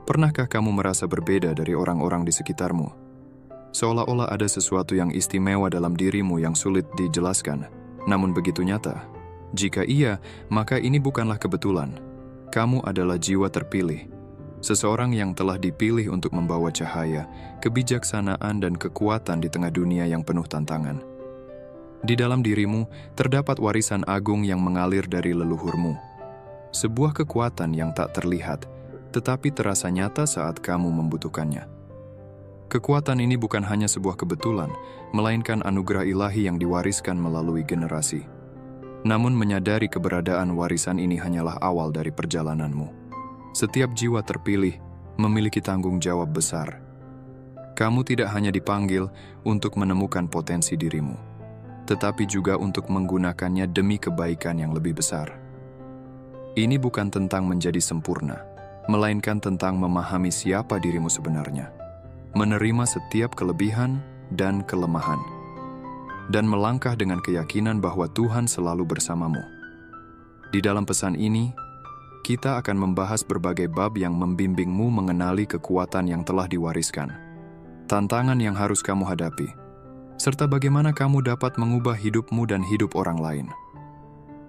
Pernahkah kamu merasa berbeda dari orang-orang di sekitarmu? Seolah-olah ada sesuatu yang istimewa dalam dirimu yang sulit dijelaskan, namun begitu nyata. Jika iya, maka ini bukanlah kebetulan. Kamu adalah jiwa terpilih. Seseorang yang telah dipilih untuk membawa cahaya, kebijaksanaan, dan kekuatan di tengah dunia yang penuh tantangan. Di dalam dirimu, terdapat warisan agung yang mengalir dari leluhurmu. Sebuah kekuatan yang tak terlihat, tetapi terasa nyata saat kamu membutuhkannya. Kekuatan ini bukan hanya sebuah kebetulan, melainkan anugerah ilahi yang diwariskan melalui generasi. Namun menyadari keberadaan warisan ini hanyalah awal dari perjalananmu. Setiap jiwa terpilih memiliki tanggung jawab besar. Kamu tidak hanya dipanggil untuk menemukan potensi dirimu, tetapi juga untuk menggunakannya demi kebaikan yang lebih besar. Ini bukan tentang menjadi sempurna, melainkan tentang memahami siapa dirimu sebenarnya, menerima setiap kelebihan dan kelemahan, dan melangkah dengan keyakinan bahwa Tuhan selalu bersamamu. Di dalam pesan ini, kita akan membahas berbagai bab yang membimbingmu mengenali kekuatan yang telah diwariskan, tantangan yang harus kamu hadapi, serta bagaimana kamu dapat mengubah hidupmu dan hidup orang lain.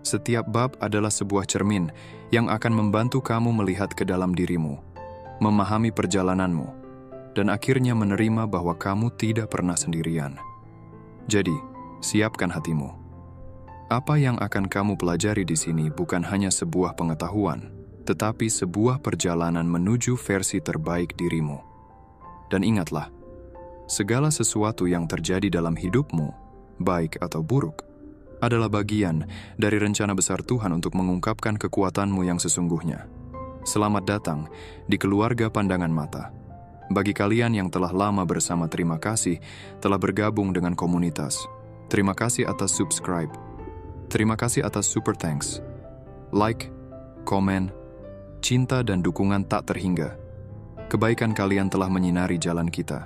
Setiap bab adalah sebuah cermin yang akan membantu kamu melihat ke dalam dirimu, memahami perjalananmu, dan akhirnya menerima bahwa kamu tidak pernah sendirian. Jadi, siapkan hatimu. Apa yang akan kamu pelajari di sini bukan hanya sebuah pengetahuan, tetapi sebuah perjalanan menuju versi terbaik dirimu. Dan ingatlah, segala sesuatu yang terjadi dalam hidupmu, baik atau buruk, adalah bagian dari rencana besar Tuhan untuk mengungkapkan kekuatanmu yang sesungguhnya. Selamat datang di keluarga pandangan mata. Bagi kalian yang telah lama bersama, terima kasih telah bergabung dengan komunitas. Terima kasih atas subscribe. Terima kasih atas super thanks. Like, komen, cinta dan dukungan tak terhingga. Kebaikan kalian telah menyinari jalan kita.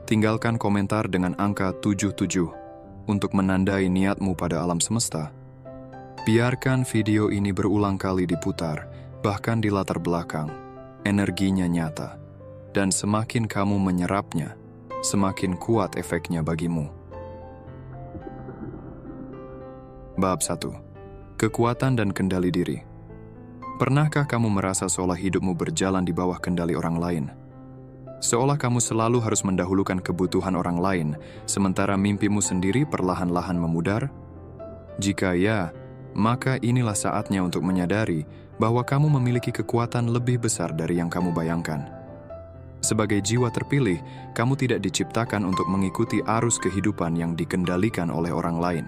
Tinggalkan komentar dengan angka 77. Untuk menandai niatmu pada alam semesta. Biarkan video ini berulang kali diputar, bahkan di latar belakang. Energinya nyata. Dan semakin kamu menyerapnya, semakin kuat efeknya bagimu. Bab 1. Kekuatan dan kendali diri. Pernahkah kamu merasa seolah hidupmu berjalan di bawah kendali orang lain? Seolah kamu selalu harus mendahulukan kebutuhan orang lain, sementara mimpimu sendiri perlahan-lahan memudar? Jika ya, maka inilah saatnya untuk menyadari bahwa kamu memiliki kekuatan lebih besar dari yang kamu bayangkan. Sebagai jiwa terpilih, kamu tidak diciptakan untuk mengikuti arus kehidupan yang dikendalikan oleh orang lain.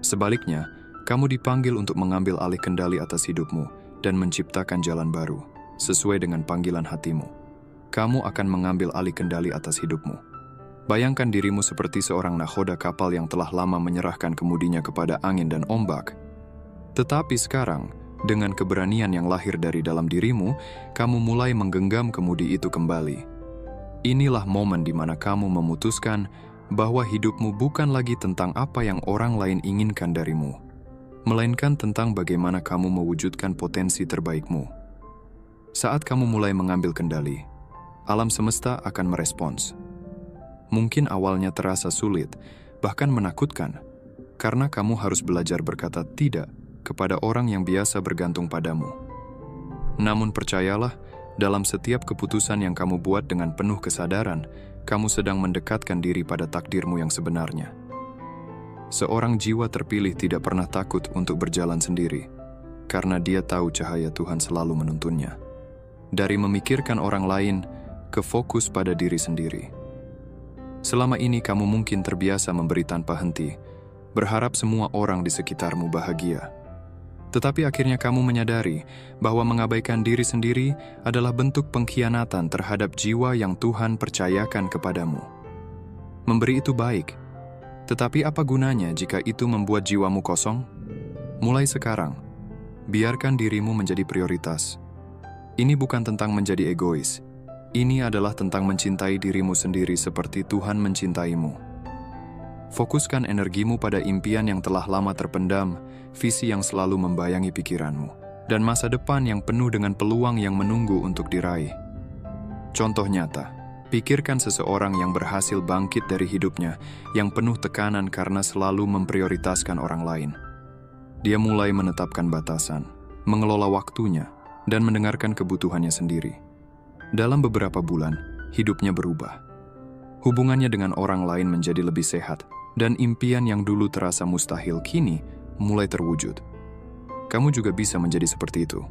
Sebaliknya, kamu dipanggil untuk mengambil alih kendali atas hidupmu dan menciptakan jalan baru, sesuai dengan panggilan hatimu. Kamu akan mengambil alih kendali atas hidupmu. Bayangkan dirimu seperti seorang nakhoda kapal yang telah lama menyerahkan kemudinya kepada angin dan ombak. Tetapi sekarang, dengan keberanian yang lahir dari dalam dirimu, kamu mulai menggenggam kemudi itu kembali. Inilah momen di mana kamu memutuskan bahwa hidupmu bukan lagi tentang apa yang orang lain inginkan darimu, melainkan tentang bagaimana kamu mewujudkan potensi terbaikmu. Saat kamu mulai mengambil kendali, alam semesta akan merespons. Mungkin awalnya terasa sulit, bahkan menakutkan, karena kamu harus belajar berkata tidak kepada orang yang biasa bergantung padamu. Namun percayalah, dalam setiap keputusan yang kamu buat dengan penuh kesadaran, kamu sedang mendekatkan diri pada takdirmu yang sebenarnya. Seorang jiwa terpilih tidak pernah takut untuk berjalan sendiri, karena dia tahu cahaya Tuhan selalu menuntunnya. Dari memikirkan orang lain, ke fokus pada diri sendiri. Selama ini kamu mungkin terbiasa memberi tanpa henti, berharap semua orang di sekitarmu bahagia. Tetapi akhirnya kamu menyadari bahwa mengabaikan diri sendiri adalah bentuk pengkhianatan terhadap jiwa yang Tuhan percayakan kepadamu. Memberi itu baik, tetapi apa gunanya jika itu membuat jiwamu kosong? Mulai sekarang, biarkan dirimu menjadi prioritas. Ini bukan tentang menjadi egois. Ini adalah tentang mencintai dirimu sendiri seperti Tuhan mencintaimu. Fokuskan energimu pada impian yang telah lama terpendam, visi yang selalu membayangi pikiranmu, dan masa depan yang penuh dengan peluang yang menunggu untuk diraih. Contoh nyata, pikirkan seseorang yang berhasil bangkit dari hidupnya yang penuh tekanan karena selalu memprioritaskan orang lain. Dia mulai menetapkan batasan, mengelola waktunya, dan mendengarkan kebutuhannya sendiri. Dalam beberapa bulan, hidupnya berubah. Hubungannya dengan orang lain menjadi lebih sehat, dan impian yang dulu terasa mustahil kini mulai terwujud. Kamu juga bisa menjadi seperti itu.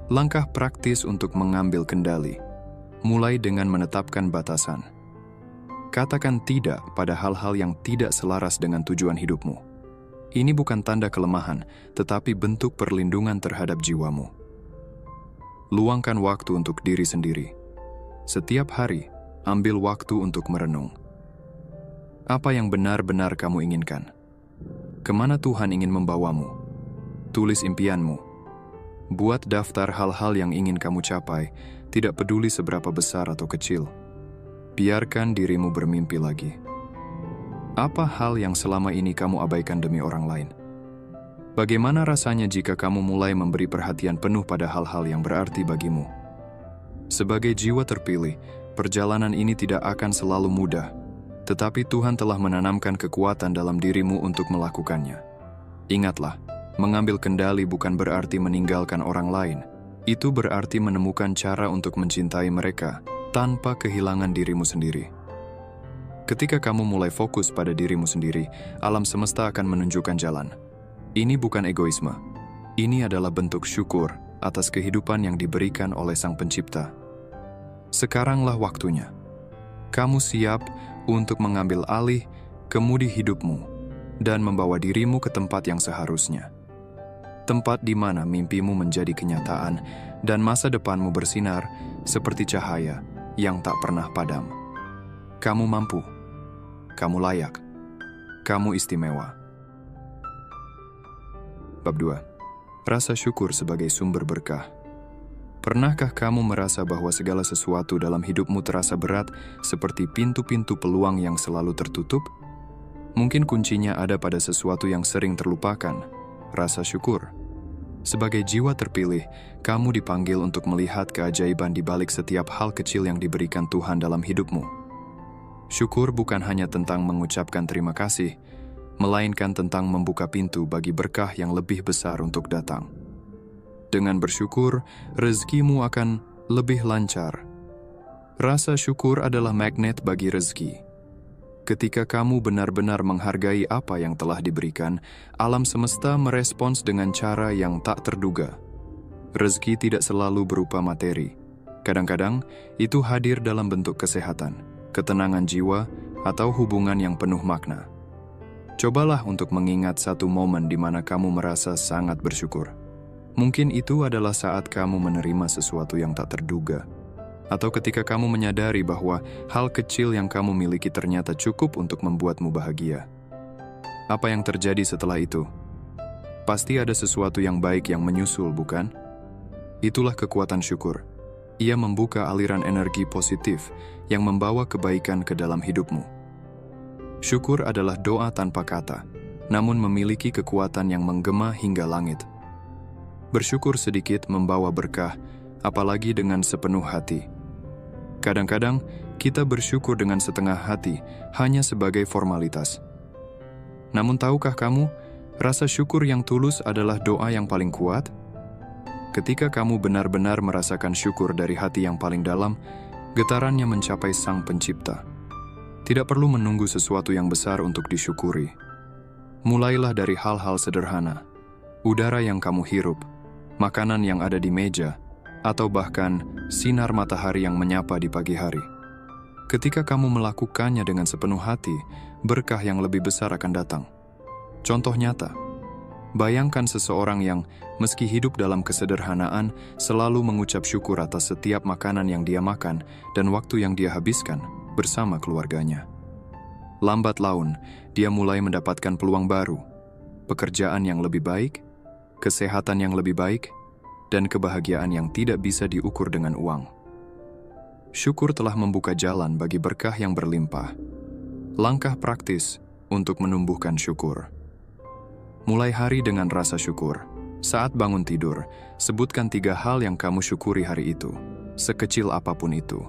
Langkah praktis untuk mengambil kendali, mulai dengan menetapkan batasan. Katakan tidak pada hal-hal yang tidak selaras dengan tujuan hidupmu. Ini bukan tanda kelemahan, tetapi bentuk perlindungan terhadap jiwamu. Luangkan waktu untuk diri sendiri. Setiap hari, ambil waktu untuk merenung. Apa yang benar-benar kamu inginkan? Kemana Tuhan ingin membawamu? Tulis impianmu. Buat daftar hal-hal yang ingin kamu capai, tidak peduli seberapa besar atau kecil. Biarkan dirimu bermimpi lagi. Apa hal yang selama ini kamu abaikan demi orang lain? Bagaimana rasanya jika kamu mulai memberi perhatian penuh pada hal-hal yang berarti bagimu? Sebagai jiwa terpilih, perjalanan ini tidak akan selalu mudah, tetapi Tuhan telah menanamkan kekuatan dalam dirimu untuk melakukannya. Ingatlah, mengambil kendali bukan berarti meninggalkan orang lain. Itu berarti menemukan cara untuk mencintai mereka tanpa kehilangan dirimu sendiri. Ketika kamu mulai fokus pada dirimu sendiri, alam semesta akan menunjukkan jalan. Ini bukan egoisme. Ini adalah bentuk syukur atas kehidupan yang diberikan oleh Sang Pencipta. Sekaranglah waktunya. Kamu siap untuk mengambil alih kemudi hidupmu dan membawa dirimu ke tempat yang seharusnya. Tempat di mana mimpimu menjadi kenyataan dan masa depanmu bersinar seperti cahaya yang tak pernah padam. Kamu mampu. Kamu layak. Kamu istimewa. Bab 2. Rasa syukur sebagai sumber berkah. Pernahkah kamu merasa bahwa segala sesuatu dalam hidupmu terasa berat seperti pintu-pintu peluang yang selalu tertutup? Mungkin kuncinya ada pada sesuatu yang sering terlupakan, rasa syukur. Sebagai jiwa terpilih, kamu dipanggil untuk melihat keajaiban di balik setiap hal kecil yang diberikan Tuhan dalam hidupmu. Syukur bukan hanya tentang mengucapkan terima kasih, melainkan tentang membuka pintu bagi berkah yang lebih besar untuk datang. Dengan bersyukur, rezekimu akan lebih lancar. Rasa syukur adalah magnet bagi rezeki. Ketika kamu benar-benar menghargai apa yang telah diberikan, alam semesta merespons dengan cara yang tak terduga. Rezeki tidak selalu berupa materi. Kadang-kadang, itu hadir dalam bentuk kesehatan, ketenangan jiwa, atau hubungan yang penuh makna. Cobalah untuk mengingat satu momen di mana kamu merasa sangat bersyukur. Mungkin itu adalah saat kamu menerima sesuatu yang tak terduga. Atau ketika kamu menyadari bahwa hal kecil yang kamu miliki ternyata cukup untuk membuatmu bahagia. Apa yang terjadi setelah itu? Pasti ada sesuatu yang baik yang menyusul, bukan? Itulah kekuatan syukur. Ia membuka aliran energi positif yang membawa kebaikan ke dalam hidupmu. Syukur adalah doa tanpa kata, namun memiliki kekuatan yang menggema hingga langit. Bersyukur sedikit membawa berkah, apalagi dengan sepenuh hati. Kadang-kadang, kita bersyukur dengan setengah hati hanya sebagai formalitas. Namun tahukah kamu, rasa syukur yang tulus adalah doa yang paling kuat? Ketika kamu benar-benar merasakan syukur dari hati yang paling dalam, getarannya mencapai Sang Pencipta. Tidak perlu menunggu sesuatu yang besar untuk disyukuri. Mulailah dari hal-hal sederhana. Udara yang kamu hirup, makanan yang ada di meja, atau bahkan sinar matahari yang menyapa di pagi hari. Ketika kamu melakukannya dengan sepenuh hati, berkah yang lebih besar akan datang. Contoh nyata, bayangkan seseorang yang meski hidup dalam kesederhanaan selalu mengucap syukur atas setiap makanan yang dia makan dan waktu yang dia habiskan bersama keluarganya. Lambat laun, dia mulai mendapatkan peluang baru, pekerjaan yang lebih baik, kesehatan yang lebih baik, dan kebahagiaan yang tidak bisa diukur dengan uang. Syukur telah membuka jalan bagi berkah yang berlimpah. Langkah praktis untuk menumbuhkan syukur. Mulai hari dengan rasa syukur. Saat bangun tidur, sebutkan 3 hal yang kamu syukuri hari itu. sekecil apapun itu.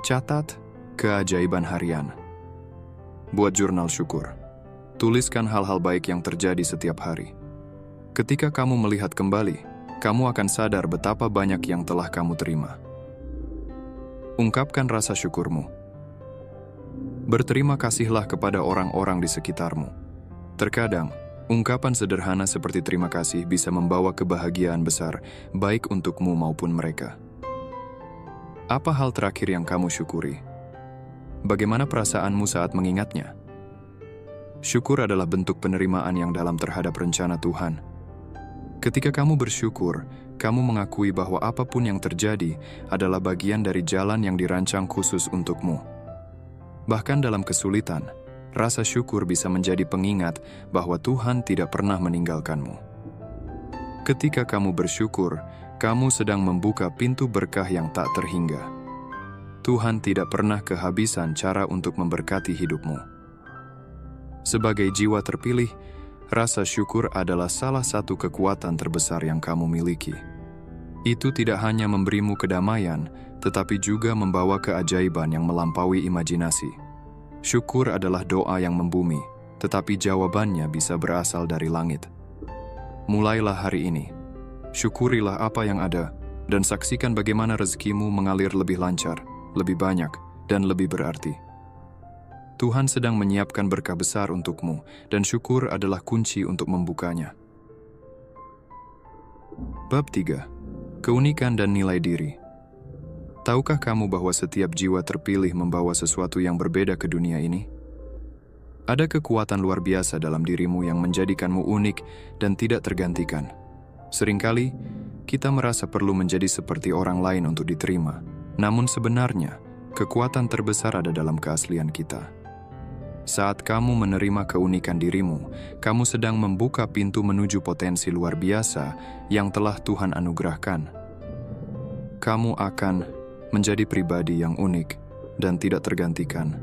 Catat keajaiban harian. Buat jurnal syukur. Tuliskan hal-hal baik yang terjadi setiap hari. Ketika kamu melihat kembali, kamu akan sadar betapa banyak yang telah kamu terima. Ungkapkan rasa syukurmu. Berterima kasihlah kepada orang-orang di sekitarmu. Terkadang, ungkapan sederhana seperti terima kasih bisa membawa kebahagiaan besar, baik untukmu maupun mereka. Apa hal terakhir yang kamu syukuri? Bagaimana perasaanmu saat mengingatnya? Syukur adalah bentuk penerimaan yang dalam terhadap rencana Tuhan. Ketika kamu bersyukur, kamu mengakui bahwa apapun yang terjadi adalah bagian dari jalan yang dirancang khusus untukmu. Bahkan dalam kesulitan, rasa syukur bisa menjadi pengingat bahwa Tuhan tidak pernah meninggalkanmu. Ketika kamu bersyukur, kamu sedang membuka pintu berkah yang tak terhingga. Tuhan tidak pernah kehabisan cara untuk memberkati hidupmu. Sebagai jiwa terpilih, rasa syukur adalah salah satu kekuatan terbesar yang kamu miliki. Itu tidak hanya memberimu kedamaian, tetapi juga membawa keajaiban yang melampaui imajinasi. Syukur adalah doa yang membumi, tetapi jawabannya bisa berasal dari langit. Mulailah hari ini. Syukurilah apa yang ada, dan saksikan bagaimana rezekimu mengalir lebih lancar, lebih banyak, dan lebih berarti. Tuhan sedang menyiapkan berkah besar untukmu, dan syukur adalah kunci untuk membukanya. Bab 3. Keunikan dan nilai diri. Tahukah kamu bahwa setiap jiwa terpilih membawa sesuatu yang berbeda ke dunia ini? Ada kekuatan luar biasa dalam dirimu yang menjadikanmu unik dan tidak tergantikan. Seringkali, kita merasa perlu menjadi seperti orang lain untuk diterima. Namun sebenarnya, kekuatan terbesar ada dalam keaslian kita. Saat kamu menerima keunikan dirimu, kamu sedang membuka pintu menuju potensi luar biasa yang telah Tuhan anugerahkan. Kamu akan menjadi pribadi yang unik dan tidak tergantikan.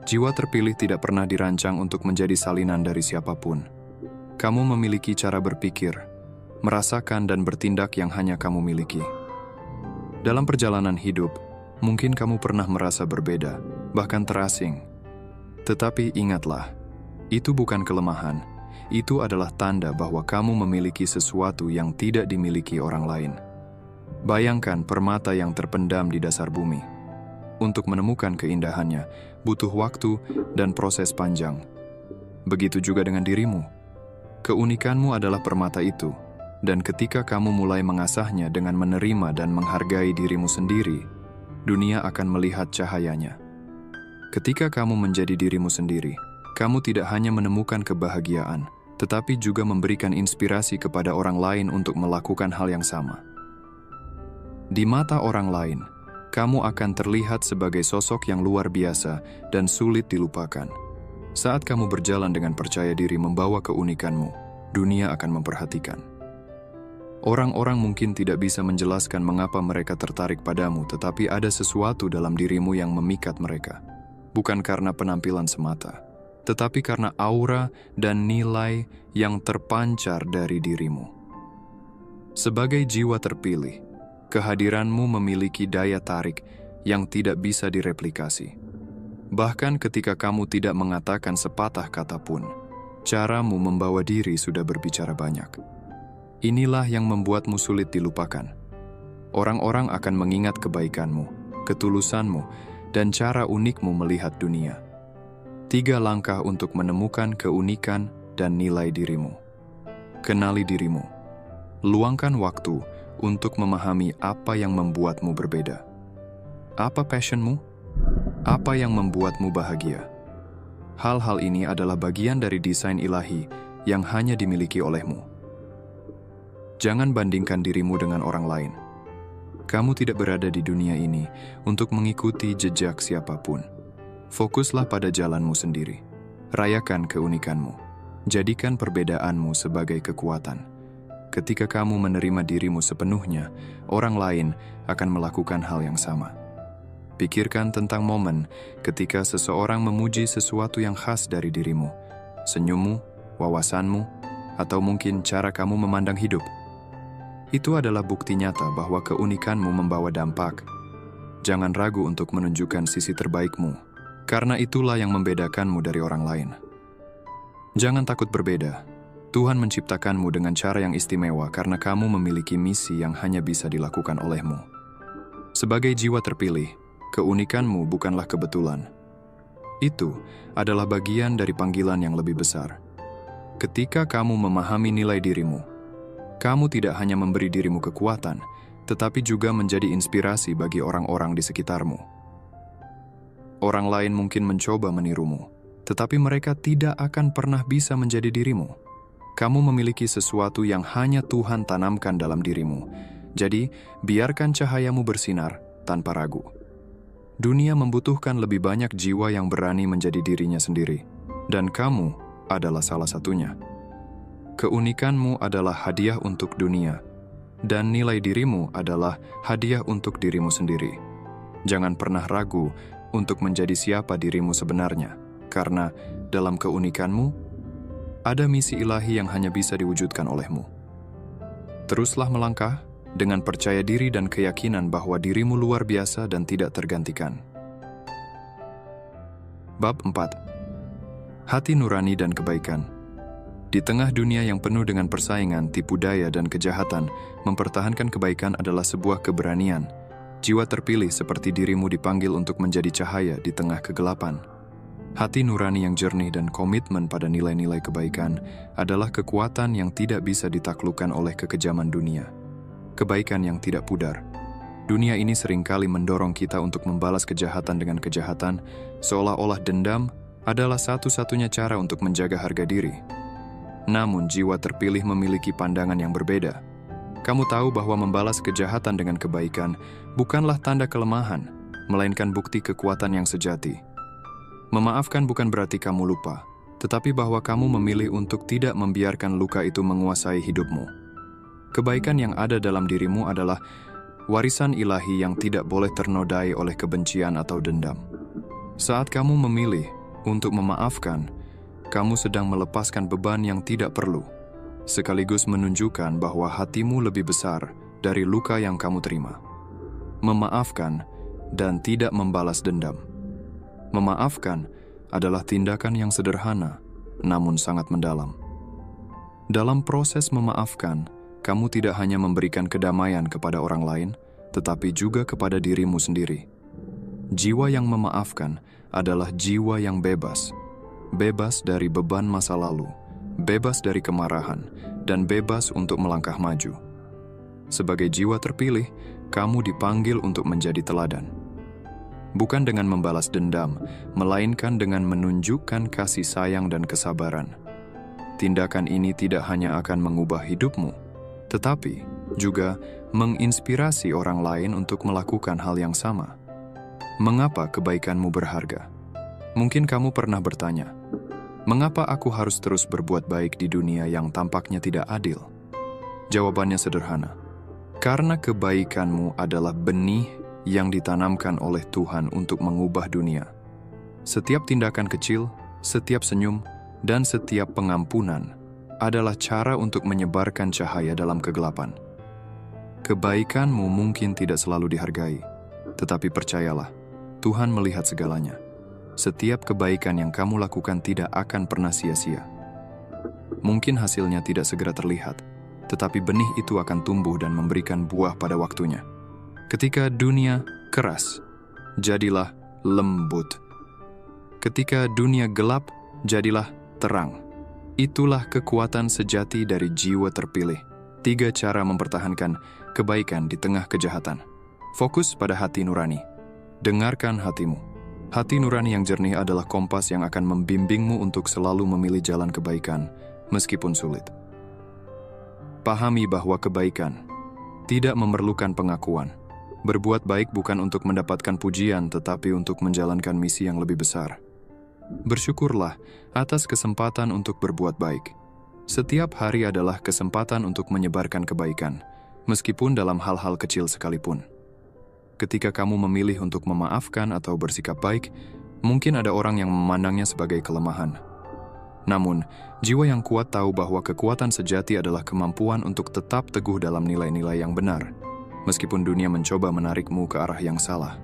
Jiwa terpilih tidak pernah dirancang untuk menjadi salinan dari siapapun. Kamu memiliki cara berpikir, merasakan dan bertindak yang hanya kamu miliki. Dalam perjalanan hidup, mungkin kamu pernah merasa berbeda, bahkan terasing. Tetapi ingatlah, itu bukan kelemahan. Itu adalah tanda bahwa kamu memiliki sesuatu yang tidak dimiliki orang lain. Bayangkan permata yang terpendam di dasar bumi. Untuk menemukan keindahannya, butuh waktu dan proses panjang. Begitu juga dengan dirimu. Keunikanmu adalah permata itu, dan ketika kamu mulai mengasahnya dengan menerima dan menghargai dirimu sendiri, dunia akan melihat cahayanya. Ketika kamu menjadi dirimu sendiri, kamu tidak hanya menemukan kebahagiaan, tetapi juga memberikan inspirasi kepada orang lain untuk melakukan hal yang sama. Di mata orang lain, kamu akan terlihat sebagai sosok yang luar biasa dan sulit dilupakan. Saat kamu berjalan dengan percaya diri membawa keunikanmu, dunia akan memperhatikan. Orang-orang mungkin tidak bisa menjelaskan mengapa mereka tertarik padamu, tetapi ada sesuatu dalam dirimu yang memikat mereka. Bukan karena penampilan semata, tetapi karena aura dan nilai yang terpancar dari dirimu. Sebagai jiwa terpilih, kehadiranmu memiliki daya tarik yang tidak bisa direplikasi. Bahkan ketika kamu tidak mengatakan sepatah kata pun, caramu membawa diri sudah berbicara banyak. Inilah yang membuatmu sulit dilupakan. Orang-orang akan mengingat kebaikanmu, ketulusanmu, dan cara unikmu melihat dunia. 3 langkah untuk menemukan keunikan dan nilai dirimu. Kenali dirimu. Luangkan waktu untuk memahami apa yang membuatmu berbeda. Apa passionmu? Apa yang membuatmu bahagia? Hal-hal ini adalah bagian dari desain ilahi yang hanya dimiliki olehmu. Jangan bandingkan dirimu dengan orang lain. Kamu tidak berada di dunia ini untuk mengikuti jejak siapapun. Fokuslah pada jalanmu sendiri. Rayakan keunikanmu. Jadikan perbedaanmu sebagai kekuatan. Ketika kamu menerima dirimu sepenuhnya, orang lain akan melakukan hal yang sama. Pikirkan tentang momen ketika seseorang memuji sesuatu yang khas dari dirimu, senyummu, wawasanmu, atau mungkin cara kamu memandang hidup. Itu adalah bukti nyata bahwa keunikanmu membawa dampak. Jangan ragu untuk menunjukkan sisi terbaikmu, karena itulah yang membedakanmu dari orang lain. Jangan takut berbeda. Tuhan menciptakanmu dengan cara yang istimewa karena kamu memiliki misi yang hanya bisa dilakukan olehmu. Sebagai jiwa terpilih, keunikanmu bukanlah kebetulan. Itu adalah bagian dari panggilan yang lebih besar. Ketika kamu memahami nilai dirimu, kamu tidak hanya memberi dirimu kekuatan, tetapi juga menjadi inspirasi bagi orang-orang di sekitarmu. Orang lain mungkin mencoba menirumu, tetapi mereka tidak akan pernah bisa menjadi dirimu. Kamu memiliki sesuatu yang hanya Tuhan tanamkan dalam dirimu. Jadi, biarkan cahayamu bersinar tanpa ragu. Dunia membutuhkan lebih banyak jiwa yang berani menjadi dirinya sendiri, dan kamu adalah salah satunya. Keunikanmu adalah hadiah untuk dunia, dan nilai dirimu adalah hadiah untuk dirimu sendiri. Jangan pernah ragu untuk menjadi siapa dirimu sebenarnya, karena dalam keunikanmu, ada misi ilahi yang hanya bisa diwujudkan olehmu. Teruslah melangkah dengan percaya diri dan keyakinan bahwa dirimu luar biasa dan tidak tergantikan. Bab 4. Hati nurani dan kebaikan. Di tengah dunia yang penuh dengan persaingan, tipu daya, dan kejahatan, mempertahankan kebaikan adalah sebuah keberanian. Jiwa terpilih seperti dirimu dipanggil untuk menjadi cahaya di tengah kegelapan. Hati nurani yang jernih dan komitmen pada nilai-nilai kebaikan adalah kekuatan yang tidak bisa ditaklukkan oleh kekejaman dunia. Kebaikan yang tidak pudar. Dunia ini seringkali mendorong kita untuk membalas kejahatan dengan kejahatan, seolah-olah dendam adalah satu-satunya cara untuk menjaga harga diri. Namun jiwa terpilih memiliki pandangan yang berbeda. Kamu tahu bahwa membalas kejahatan dengan kebaikan bukanlah tanda kelemahan, melainkan bukti kekuatan yang sejati. Memaafkan bukan berarti kamu lupa, tetapi bahwa kamu memilih untuk tidak membiarkan luka itu menguasai hidupmu. Kebaikan yang ada dalam dirimu adalah warisan ilahi yang tidak boleh ternodai oleh kebencian atau dendam. Saat kamu memilih untuk memaafkan, kamu sedang melepaskan beban yang tidak perlu, sekaligus menunjukkan bahwa hatimu lebih besar dari luka yang kamu terima. Memaafkan dan tidak membalas dendam. Memaafkan adalah tindakan yang sederhana, namun sangat mendalam. Dalam proses memaafkan, kamu tidak hanya memberikan kedamaian kepada orang lain, tetapi juga kepada dirimu sendiri. Jiwa yang memaafkan adalah jiwa yang bebas. Bebas dari beban masa lalu, bebas dari kemarahan, dan bebas untuk melangkah maju. Sebagai jiwa terpilih, kamu dipanggil untuk menjadi teladan. Bukan dengan membalas dendam, melainkan dengan menunjukkan kasih sayang dan kesabaran. Tindakan ini tidak hanya akan mengubah hidupmu, tetapi juga menginspirasi orang lain untuk melakukan hal yang sama. Mengapa kebaikanmu berharga? Mungkin kamu pernah bertanya, mengapa aku harus terus berbuat baik di dunia yang tampaknya tidak adil? Jawabannya sederhana. Karena kebaikanmu adalah benih yang ditanamkan oleh Tuhan untuk mengubah dunia. Setiap tindakan kecil, setiap senyum, dan setiap pengampunan adalah cara untuk menyebarkan cahaya dalam kegelapan. Kebaikanmu mungkin tidak selalu dihargai, tetapi percayalah, Tuhan melihat segalanya. Setiap kebaikan yang kamu lakukan tidak akan pernah sia-sia. Mungkin hasilnya tidak segera terlihat, tetapi benih itu akan tumbuh dan memberikan buah pada waktunya. Ketika dunia keras, jadilah lembut. Ketika dunia gelap, jadilah terang. Itulah kekuatan sejati dari jiwa terpilih. 3 cara mempertahankan kebaikan di tengah kejahatan. Fokus pada hati nurani. Dengarkan hatimu. Hati nurani yang jernih adalah kompas yang akan membimbingmu untuk selalu memilih jalan kebaikan, meskipun sulit. Pahami bahwa kebaikan tidak memerlukan pengakuan. Berbuat baik bukan untuk mendapatkan pujian, tetapi untuk menjalankan misi yang lebih besar. Bersyukurlah atas kesempatan untuk berbuat baik. Setiap hari adalah kesempatan untuk menyebarkan kebaikan, meskipun dalam hal-hal kecil sekalipun. Ketika kamu memilih untuk memaafkan atau bersikap baik, mungkin ada orang yang memandangnya sebagai kelemahan. Namun, jiwa yang kuat tahu bahwa kekuatan sejati adalah kemampuan untuk tetap teguh dalam nilai-nilai yang benar, meskipun dunia mencoba menarikmu ke arah yang salah.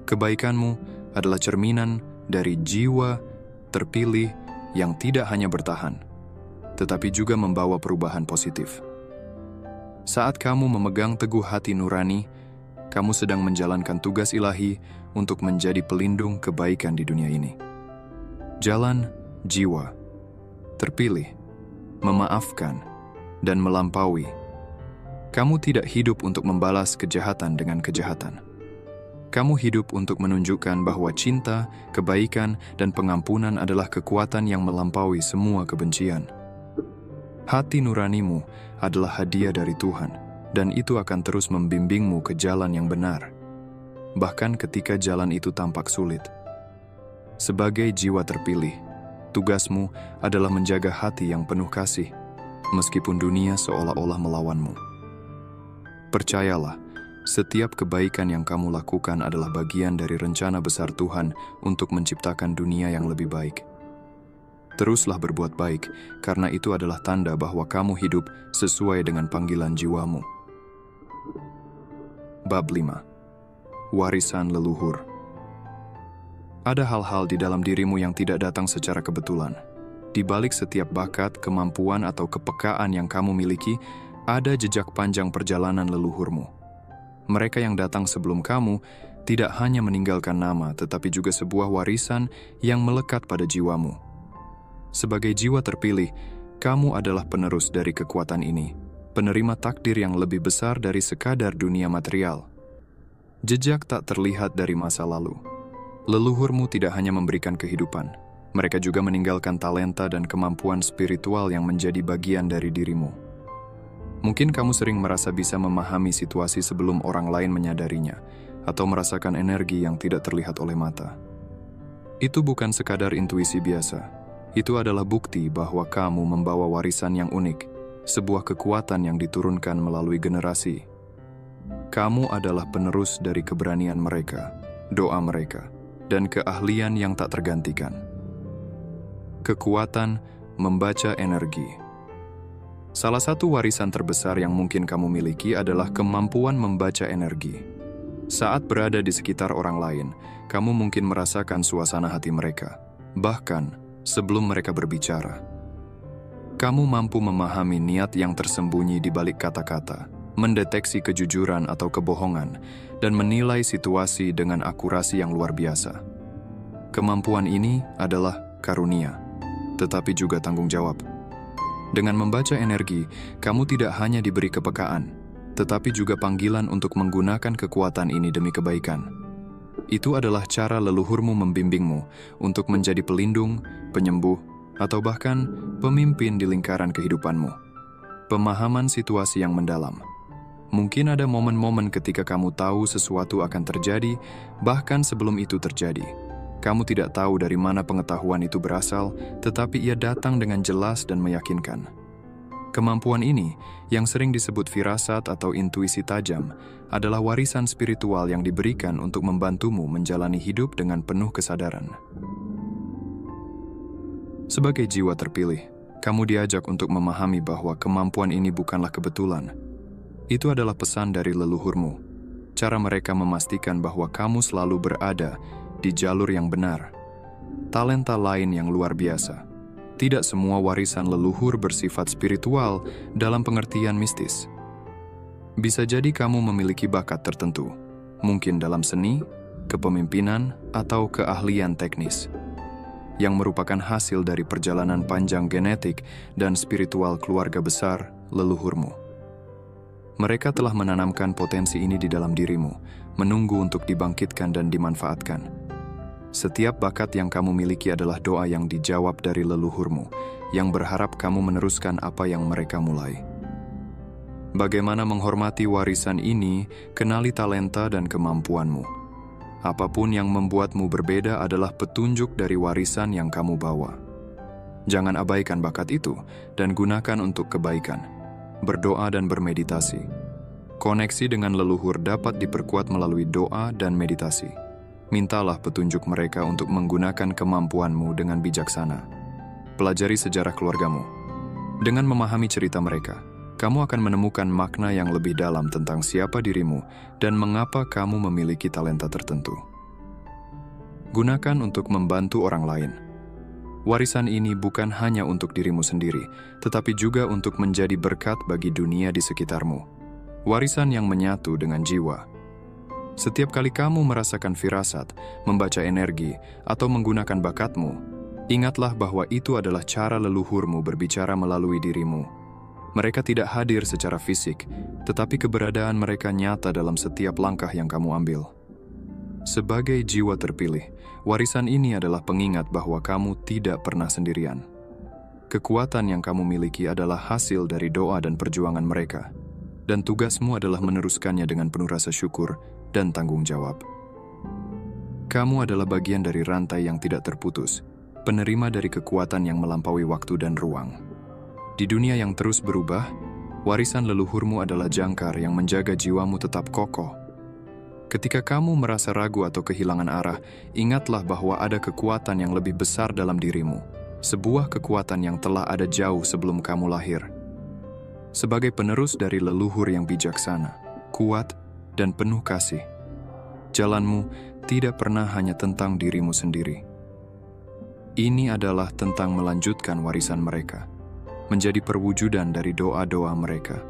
Kebaikanmu adalah cerminan dari jiwa terpilih yang tidak hanya bertahan, tetapi juga membawa perubahan positif. Saat kamu memegang teguh hati nurani, kamu sedang menjalankan tugas ilahi untuk menjadi pelindung kebaikan di dunia ini. Jalan jiwa terpilih, memaafkan, dan melampaui. Kamu tidak hidup untuk membalas kejahatan dengan kejahatan. Kamu hidup untuk menunjukkan bahwa cinta, kebaikan, dan pengampunan adalah kekuatan yang melampaui semua kebencian. Hati nuranimu adalah hadiah dari Tuhan, dan itu akan terus membimbingmu ke jalan yang benar, bahkan ketika jalan itu tampak sulit. Sebagai jiwa terpilih, tugasmu adalah menjaga hati yang penuh kasih, meskipun dunia seolah-olah melawanmu. Percayalah, setiap kebaikan yang kamu lakukan adalah bagian dari rencana besar Tuhan untuk menciptakan dunia yang lebih baik. Teruslah berbuat baik, karena itu adalah tanda bahwa kamu hidup sesuai dengan panggilan jiwamu. Bab 5. Warisan leluhur. Ada hal-hal di dalam dirimu yang tidak datang secara kebetulan. Di balik setiap bakat, kemampuan, atau kepekaan yang kamu miliki, ada jejak panjang perjalanan leluhurmu. Mereka yang datang sebelum kamu tidak hanya meninggalkan nama, tetapi juga sebuah warisan yang melekat pada jiwamu. Sebagai jiwa terpilih, kamu adalah penerus dari kekuatan ini, penerima takdir yang lebih besar dari sekadar dunia material. Jejak tak terlihat dari masa lalu. Leluhurmu tidak hanya memberikan kehidupan, mereka juga meninggalkan talenta dan kemampuan spiritual yang menjadi bagian dari dirimu. Mungkin kamu sering merasa bisa memahami situasi sebelum orang lain menyadarinya, atau merasakan energi yang tidak terlihat oleh mata. Itu bukan sekadar intuisi biasa. Itu adalah bukti bahwa kamu membawa warisan yang unik, sebuah kekuatan yang diturunkan melalui generasi. Kamu adalah penerus dari keberanian mereka, doa mereka, dan keahlian yang tak tergantikan. Kekuatan membaca energi. Salah satu warisan terbesar yang mungkin kamu miliki adalah kemampuan membaca energi. Saat berada di sekitar orang lain, kamu mungkin merasakan suasana hati mereka, bahkan sebelum mereka berbicara. Kamu mampu memahami niat yang tersembunyi di balik kata-kata, mendeteksi kejujuran atau kebohongan, dan menilai situasi dengan akurasi yang luar biasa. Kemampuan ini adalah karunia, tetapi juga tanggung jawab. Dengan membaca energi, kamu tidak hanya diberi kepekaan, tetapi juga panggilan untuk menggunakan kekuatan ini demi kebaikan. Itu adalah cara leluhurmu membimbingmu untuk menjadi pelindung, penyembuh, atau bahkan pemimpin di lingkaran kehidupanmu. Pemahaman situasi yang mendalam. Mungkin ada momen-momen ketika kamu tahu sesuatu akan terjadi, bahkan sebelum itu terjadi. Kamu tidak tahu dari mana pengetahuan itu berasal, tetapi ia datang dengan jelas dan meyakinkan. Kemampuan ini, yang sering disebut firasat atau intuisi tajam, adalah warisan spiritual yang diberikan untuk membantumu menjalani hidup dengan penuh kesadaran. Sebagai jiwa terpilih, kamu diajak untuk memahami bahwa kemampuan ini bukanlah kebetulan. Itu adalah pesan dari leluhurmu. Cara mereka memastikan bahwa kamu selalu berada di jalur yang benar. Talenta lain yang luar biasa. Tidak semua warisan leluhur bersifat spiritual dalam pengertian mistis. Bisa jadi kamu memiliki bakat tertentu, mungkin dalam seni, kepemimpinan, atau keahlian teknis, yang merupakan hasil dari perjalanan panjang genetik dan spiritual keluarga besar leluhurmu. Mereka telah menanamkan potensi ini di dalam dirimu, menunggu untuk dibangkitkan dan dimanfaatkan. Setiap bakat yang kamu miliki adalah doa yang dijawab dari leluhurmu, yang berharap kamu meneruskan apa yang mereka mulai. Bagaimana menghormati warisan ini, kenali talenta dan kemampuanmu. Apapun yang membuatmu berbeda adalah petunjuk dari warisan yang kamu bawa. Jangan abaikan bakat itu dan gunakan untuk kebaikan. Berdoa dan bermeditasi. Koneksi dengan leluhur dapat diperkuat melalui doa dan meditasi. Mintalah petunjuk mereka untuk menggunakan kemampuanmu dengan bijaksana. pelajari sejarah keluargamu. Dengan memahami cerita mereka, kamu akan menemukan makna yang lebih dalam tentang siapa dirimu dan mengapa kamu memiliki talenta tertentu. Gunakan untuk membantu orang lain. Warisan ini bukan hanya untuk dirimu sendiri, tetapi juga untuk menjadi berkat bagi dunia di sekitarmu. Warisan yang menyatu dengan jiwa. Setiap kali kamu merasakan firasat, membaca energi, atau menggunakan bakatmu, ingatlah bahwa itu adalah cara leluhurmu berbicara melalui dirimu. Mereka tidak hadir secara fisik, tetapi keberadaan mereka nyata dalam setiap langkah yang kamu ambil. Sebagai jiwa terpilih, warisan ini adalah pengingat bahwa kamu tidak pernah sendirian. Kekuatan yang kamu miliki adalah hasil dari doa dan perjuangan mereka, dan tugasmu adalah meneruskannya dengan penuh rasa syukur dan tanggung jawab. Kamu adalah bagian dari rantai yang tidak terputus, penerima dari kekuatan yang melampaui waktu dan ruang. Di dunia yang terus berubah, warisan leluhurmu adalah jangkar yang menjaga jiwamu tetap kokoh. Ketika kamu merasa ragu atau kehilangan arah, ingatlah bahwa ada kekuatan yang lebih besar dalam dirimu, sebuah kekuatan yang telah ada jauh sebelum kamu lahir. Sebagai penerus dari leluhur yang bijaksana, kuat, dan penuh kasih, jalanmu tidak pernah hanya tentang dirimu sendiri. Ini adalah tentang melanjutkan warisan mereka, menjadi perwujudan dari doa-doa mereka,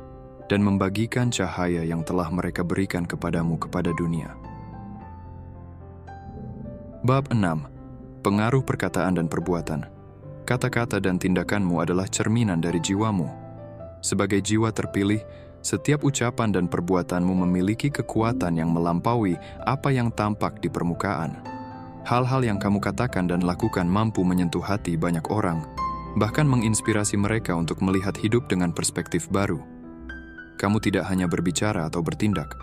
dan membagikan cahaya yang telah mereka berikan kepadamu kepada dunia. Bab 6. Pengaruh perkataan dan perbuatan. Kata-kata dan tindakanmu adalah cerminan dari jiwamu. Sebagai jiwa terpilih, setiap ucapan dan perbuatanmu memiliki kekuatan yang melampaui apa yang tampak di permukaan. Hal-hal yang kamu katakan dan lakukan mampu menyentuh hati banyak orang, bahkan menginspirasi mereka untuk melihat hidup dengan perspektif baru. Kamu tidak hanya berbicara atau bertindak,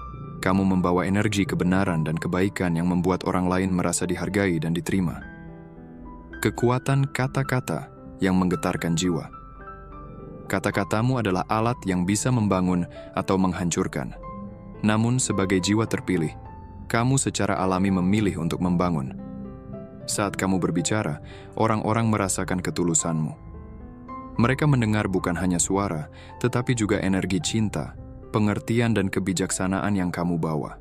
kamu membawa energi kebenaran dan kebaikan yang membuat orang lain merasa dihargai dan diterima. Kekuatan kata-kata yang menggetarkan jiwa. Kata-katamu adalah alat yang bisa membangun atau menghancurkan. Namun sebagai jiwa terpilih, kamu secara alami memilih untuk membangun. Saat kamu berbicara, orang-orang merasakan ketulusanmu. Mereka mendengar bukan hanya suara, tetapi juga energi cinta, pengertian dan kebijaksanaan yang kamu bawa.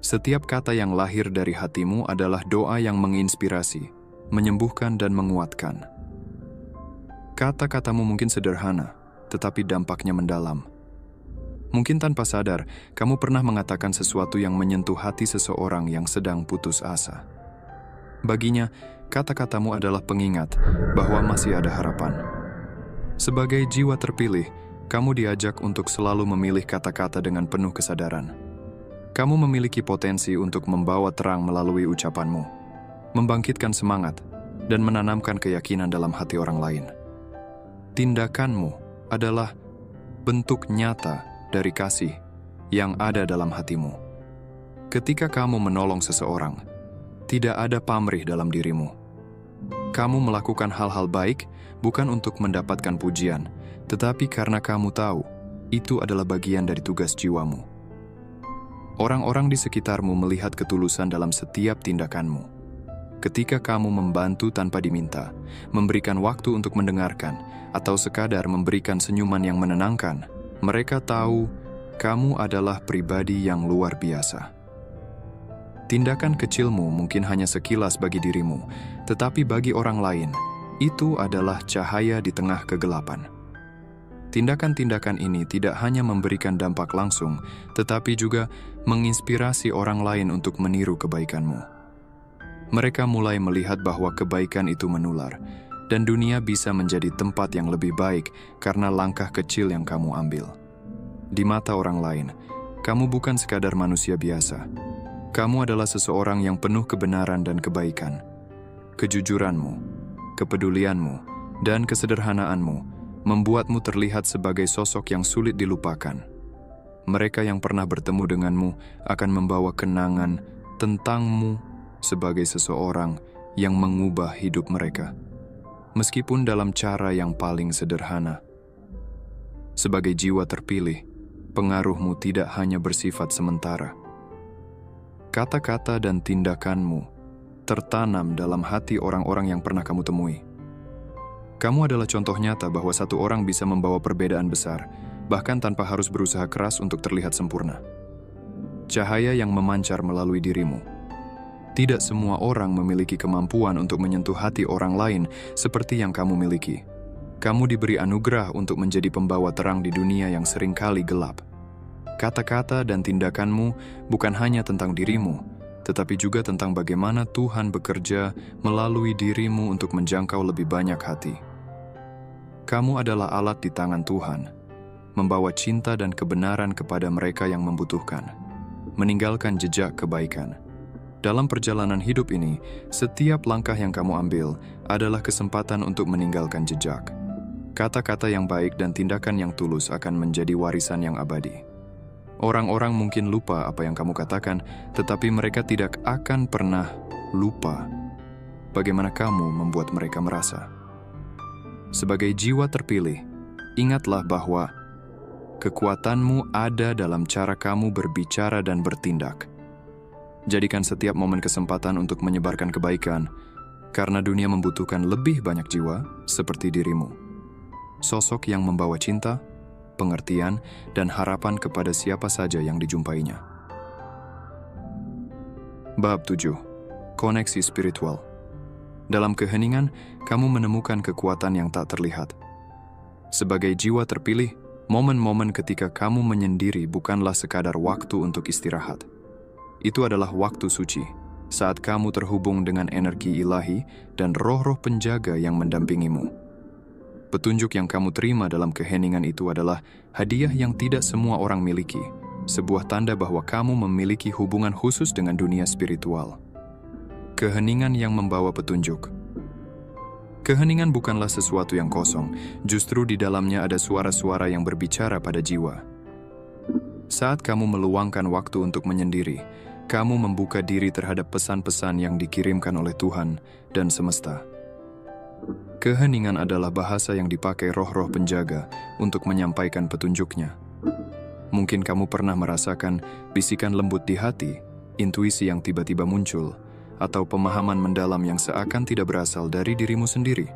Setiap kata yang lahir dari hatimu adalah doa yang menginspirasi, menyembuhkan dan menguatkan. Kata-katamu mungkin sederhana, tetapi dampaknya mendalam. Mungkin tanpa sadar, kamu pernah mengatakan sesuatu yang menyentuh hati seseorang yang sedang putus asa. Baginya, kata-katamu adalah pengingat bahwa masih ada harapan. Sebagai jiwa terpilih, kamu diajak untuk selalu memilih kata-kata dengan penuh kesadaran. Kamu memiliki potensi untuk membawa terang melalui ucapanmu, membangkitkan semangat, dan menanamkan keyakinan dalam hati orang lain. Tindakanmu adalah bentuk nyata dari kasih yang ada dalam hatimu. Ketika kamu menolong seseorang, tidak ada pamrih dalam dirimu. Kamu melakukan hal-hal baik bukan untuk mendapatkan pujian, tetapi karena kamu tahu itu adalah bagian dari tugas jiwamu. Orang-orang di sekitarmu melihat ketulusan dalam setiap tindakanmu. Ketika kamu membantu tanpa diminta, memberikan waktu untuk mendengarkan, atau sekadar memberikan senyuman yang menenangkan, mereka tahu kamu adalah pribadi yang luar biasa. Tindakan kecilmu mungkin hanya sekilas bagi dirimu, tetapi bagi orang lain, itu adalah cahaya di tengah kegelapan. Tindakan-tindakan ini tidak hanya memberikan dampak langsung, tetapi juga menginspirasi orang lain untuk meniru kebaikanmu. Mereka mulai melihat bahwa kebaikan itu menular, dan dunia bisa menjadi tempat yang lebih baik karena langkah kecil yang kamu ambil. Di mata orang lain, kamu bukan sekadar manusia biasa. Kamu adalah seseorang yang penuh kebenaran dan kebaikan. Kejujuranmu, kepedulianmu, dan kesederhanaanmu membuatmu terlihat sebagai sosok yang sulit dilupakan. Mereka yang pernah bertemu denganmu akan membawa kenangan tentangmu sebagai seseorang yang mengubah hidup mereka, meskipun dalam cara yang paling sederhana. Sebagai jiwa terpilih, pengaruhmu tidak hanya bersifat sementara. Kata-kata dan tindakanmu tertanam dalam hati orang-orang yang pernah kamu temui. Kamu adalah contoh nyata bahwa satu orang bisa membawa perbedaan besar, bahkan tanpa harus berusaha keras untuk terlihat sempurna. Cahaya yang memancar melalui dirimu. Tidak semua orang memiliki kemampuan untuk menyentuh hati orang lain seperti yang kamu miliki. Kamu diberi anugerah untuk menjadi pembawa terang di dunia yang seringkali gelap. Kata-kata dan tindakanmu bukan hanya tentang dirimu, tetapi juga tentang bagaimana Tuhan bekerja melalui dirimu untuk menjangkau lebih banyak hati. Kamu adalah alat di tangan Tuhan, membawa cinta dan kebenaran kepada mereka yang membutuhkan, meninggalkan jejak kebaikan. Dalam perjalanan hidup ini, setiap langkah yang kamu ambil adalah kesempatan untuk meninggalkan jejak. Kata-kata yang baik dan tindakan yang tulus akan menjadi warisan yang abadi. Orang-orang mungkin lupa apa yang kamu katakan, tetapi mereka tidak akan pernah lupa bagaimana kamu membuat mereka merasa. Sebagai jiwa terpilih, ingatlah bahwa kekuatanmu ada dalam cara kamu berbicara dan bertindak. Jadikan setiap momen kesempatan untuk menyebarkan kebaikan, karena dunia membutuhkan lebih banyak jiwa seperti dirimu. Sosok yang membawa cinta, pengertian, dan harapan kepada siapa saja yang dijumpainya. Bab 7. Koneksi spiritual. Dalam keheningan, kamu menemukan kekuatan yang tak terlihat. Sebagai jiwa terpilih, momen-momen ketika kamu menyendiri bukanlah sekadar waktu untuk istirahat. Itu adalah waktu suci, saat kamu terhubung dengan energi ilahi dan roh-roh penjaga yang mendampingimu. Petunjuk yang kamu terima dalam keheningan itu adalah hadiah yang tidak semua orang miliki, sebuah tanda bahwa kamu memiliki hubungan khusus dengan dunia spiritual. Keheningan yang membawa petunjuk. Keheningan bukanlah sesuatu yang kosong, justru di dalamnya ada suara-suara yang berbicara pada jiwa. Saat kamu meluangkan waktu untuk menyendiri, kamu membuka diri terhadap pesan-pesan yang dikirimkan oleh Tuhan dan semesta. Keheningan adalah bahasa yang dipakai roh-roh penjaga untuk menyampaikan petunjuknya. Mungkin kamu pernah merasakan bisikan lembut di hati, intuisi yang tiba-tiba muncul, atau pemahaman mendalam yang seakan tidak berasal dari dirimu sendiri.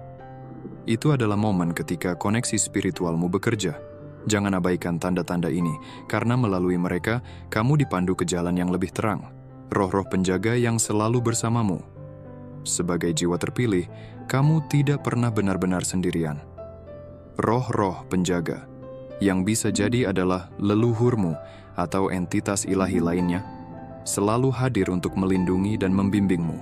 Itu adalah momen ketika koneksi spiritualmu bekerja. Jangan abaikan tanda-tanda ini, karena melalui mereka, kamu dipandu ke jalan yang lebih terang. Roh-roh penjaga yang selalu bersamamu. Sebagai jiwa terpilih, kamu tidak pernah benar-benar sendirian. Roh-roh penjaga, yang bisa jadi adalah leluhurmu atau entitas ilahi lainnya, selalu hadir untuk melindungi dan membimbingmu.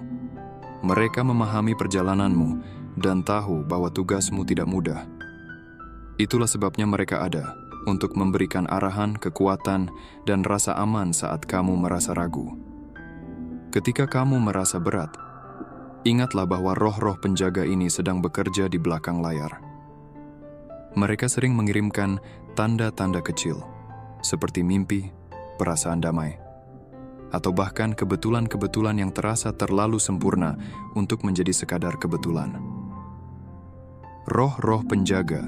Mereka memahami perjalananmu dan tahu bahwa tugasmu tidak mudah. Itulah sebabnya mereka ada, untuk memberikan arahan, kekuatan, dan rasa aman saat kamu merasa ragu. Ketika kamu merasa berat, ingatlah bahwa roh-roh penjaga ini sedang bekerja di belakang layar. Mereka sering mengirimkan tanda-tanda kecil, seperti mimpi, perasaan damai, atau bahkan kebetulan-kebetulan yang terasa terlalu sempurna untuk menjadi sekadar kebetulan. Roh-roh penjaga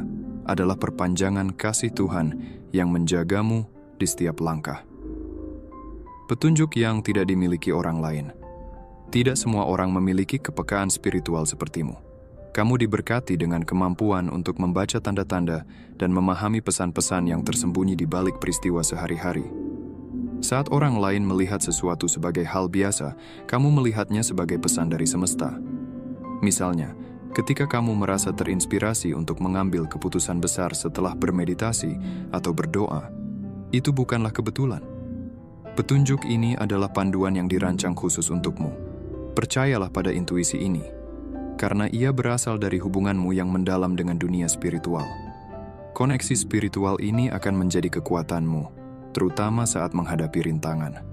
adalah perpanjangan kasih Tuhan yang menjagamu di setiap langkah. Petunjuk yang tidak dimiliki orang lain. Tidak semua orang memiliki kepekaan spiritual sepertimu. Kamu diberkati dengan kemampuan untuk membaca tanda-tanda dan memahami pesan-pesan yang tersembunyi di balik peristiwa sehari-hari. Saat orang lain melihat sesuatu sebagai hal biasa, kamu melihatnya sebagai pesan dari semesta. Misalnya, ketika kamu merasa terinspirasi untuk mengambil keputusan besar setelah bermeditasi atau berdoa, itu bukanlah kebetulan. Petunjuk ini adalah panduan yang dirancang khusus untukmu. Percayalah pada intuisi ini, karena ia berasal dari hubunganmu yang mendalam dengan dunia spiritual. Koneksi spiritual ini akan menjadi kekuatanmu, terutama saat menghadapi rintangan.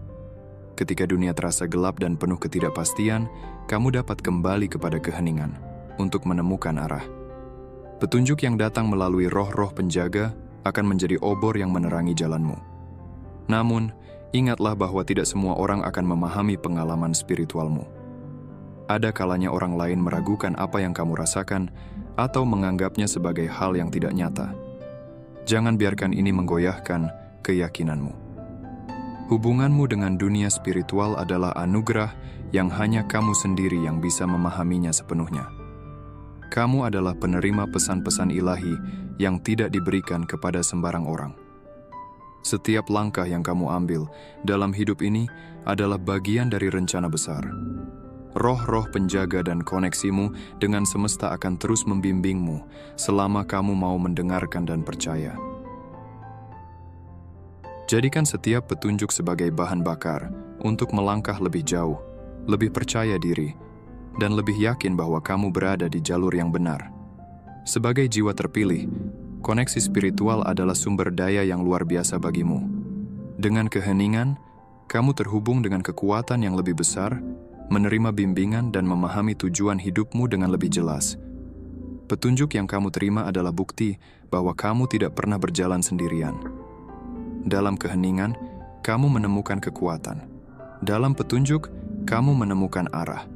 Ketika dunia terasa gelap dan penuh ketidakpastian, kamu dapat kembali kepada keheningan untuk menemukan arah. Petunjuk yang datang melalui roh-roh penjaga akan menjadi obor yang menerangi jalanmu. Namun, ingatlah bahwa tidak semua orang akan memahami pengalaman spiritualmu. Ada kalanya orang lain meragukan apa yang kamu rasakan atau menganggapnya sebagai hal yang tidak nyata. Jangan biarkan ini menggoyahkan keyakinanmu. Hubunganmu dengan dunia spiritual adalah anugerah yang hanya kamu sendiri yang bisa memahaminya sepenuhnya. Kamu adalah penerima pesan-pesan ilahi yang tidak diberikan kepada sembarang orang. Setiap langkah yang kamu ambil dalam hidup ini adalah bagian dari rencana besar. Roh-roh penjaga dan koneksimu dengan semesta akan terus membimbingmu selama kamu mau mendengarkan dan percaya. Jadikan setiap petunjuk sebagai bahan bakar untuk melangkah lebih jauh, lebih percaya diri, dan lebih yakin bahwa kamu berada di jalur yang benar. Sebagai jiwa terpilih, koneksi spiritual adalah sumber daya yang luar biasa bagimu. Dengan keheningan, kamu terhubung dengan kekuatan yang lebih besar, menerima bimbingan dan memahami tujuan hidupmu dengan lebih jelas. Petunjuk yang kamu terima adalah bukti bahwa kamu tidak pernah berjalan sendirian. Dalam keheningan, kamu menemukan kekuatan. Dalam petunjuk, kamu menemukan arah.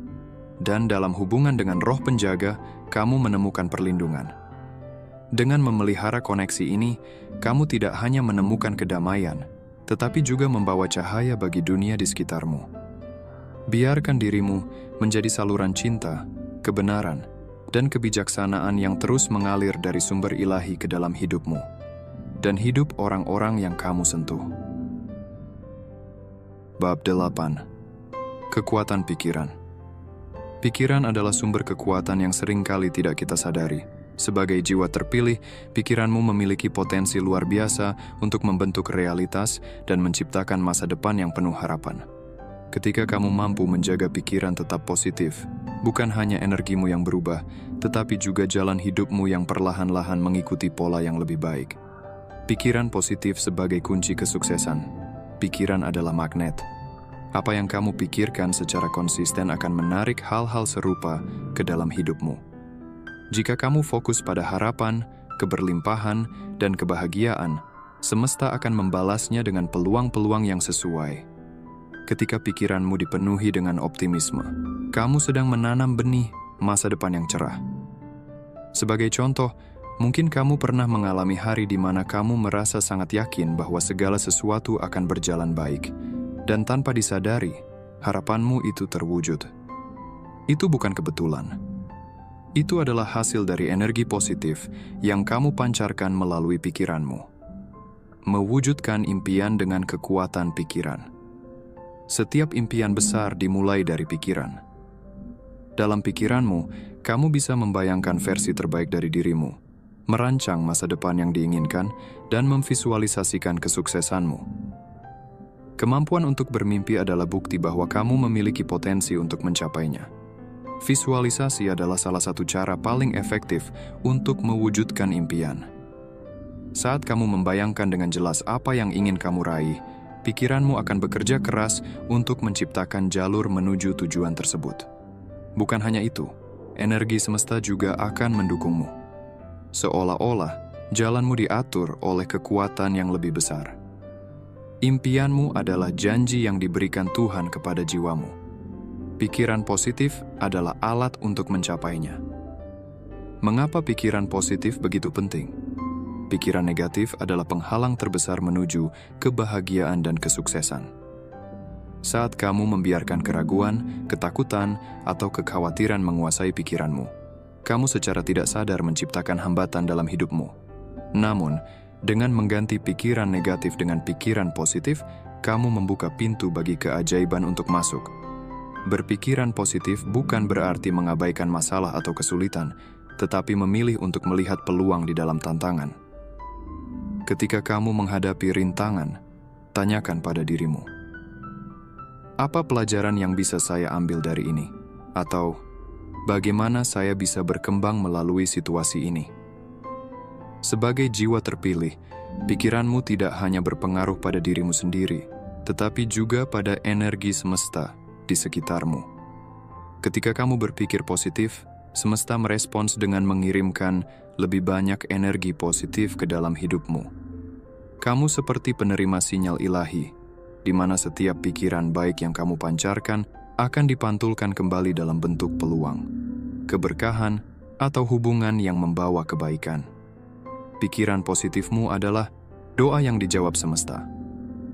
Dan dalam hubungan dengan roh penjaga, kamu menemukan perlindungan. Dengan memelihara koneksi ini, kamu tidak hanya menemukan kedamaian, tetapi juga membawa cahaya bagi dunia di sekitarmu. Biarkan dirimu menjadi saluran cinta, kebenaran, dan kebijaksanaan yang terus mengalir dari sumber ilahi ke dalam hidupmu dan hidup orang-orang yang kamu sentuh. Bab 8. Kekuatan pikiran. Pikiran adalah sumber kekuatan yang seringkali tidak kita sadari. Sebagai jiwa terpilih, pikiranmu memiliki potensi luar biasa untuk membentuk realitas dan menciptakan masa depan yang penuh harapan. Ketika kamu mampu menjaga pikiran tetap positif, bukan hanya energimu yang berubah, tetapi juga jalan hidupmu yang perlahan-lahan mengikuti pola yang lebih baik. Pikiran positif sebagai kunci kesuksesan. Pikiran adalah magnet. Apa yang kamu pikirkan secara konsisten akan menarik hal-hal serupa ke dalam hidupmu. Jika kamu fokus pada harapan, keberlimpahan, dan kebahagiaan, semesta akan membalasnya dengan peluang-peluang yang sesuai. Ketika pikiranmu dipenuhi dengan optimisme, kamu sedang menanam benih masa depan yang cerah. Sebagai contoh, mungkin kamu pernah mengalami hari di mana kamu merasa sangat yakin bahwa segala sesuatu akan berjalan baik, dan tanpa disadari, harapanmu itu terwujud. Itu bukan kebetulan. Itu adalah hasil dari energi positif yang kamu pancarkan melalui pikiranmu. Mewujudkan impian dengan kekuatan pikiran. Setiap impian besar dimulai dari pikiran. Dalam pikiranmu, kamu bisa membayangkan versi terbaik dari dirimu, merancang masa depan yang diinginkan, dan memvisualisasikan kesuksesanmu. Kemampuan untuk bermimpi adalah bukti bahwa kamu memiliki potensi untuk mencapainya. Visualisasi adalah salah satu cara paling efektif untuk mewujudkan impian. Saat kamu membayangkan dengan jelas apa yang ingin kamu raih, pikiranmu akan bekerja keras untuk menciptakan jalur menuju tujuan tersebut. Bukan hanya itu, energi semesta juga akan mendukungmu. Seolah-olah jalanmu diatur oleh kekuatan yang lebih besar. Impianmu adalah janji yang diberikan Tuhan kepada jiwamu. Pikiran positif adalah alat untuk mencapainya. Mengapa pikiran positif begitu penting? Pikiran negatif adalah penghalang terbesar menuju kebahagiaan dan kesuksesan. Saat kamu membiarkan keraguan, ketakutan, atau kekhawatiran menguasai pikiranmu, kamu secara tidak sadar menciptakan hambatan dalam hidupmu. Namun, dengan mengganti pikiran negatif dengan pikiran positif, kamu membuka pintu bagi keajaiban untuk masuk. Berpikiran positif bukan berarti mengabaikan masalah atau kesulitan, tetapi memilih untuk melihat peluang di dalam tantangan. Ketika kamu menghadapi rintangan, tanyakan pada dirimu, apa pelajaran yang bisa saya ambil dari ini? Atau, bagaimana saya bisa berkembang melalui situasi ini? Sebagai jiwa terpilih, pikiranmu tidak hanya berpengaruh pada dirimu sendiri, tetapi juga pada energi semesta di sekitarmu. Ketika kamu berpikir positif, semesta merespons dengan mengirimkan lebih banyak energi positif ke dalam hidupmu. Kamu seperti penerima sinyal ilahi, di mana setiap pikiran baik yang kamu pancarkan akan dipantulkan kembali dalam bentuk peluang, keberkahan, atau hubungan yang membawa kebaikan. Pikiran positifmu adalah doa yang dijawab semesta.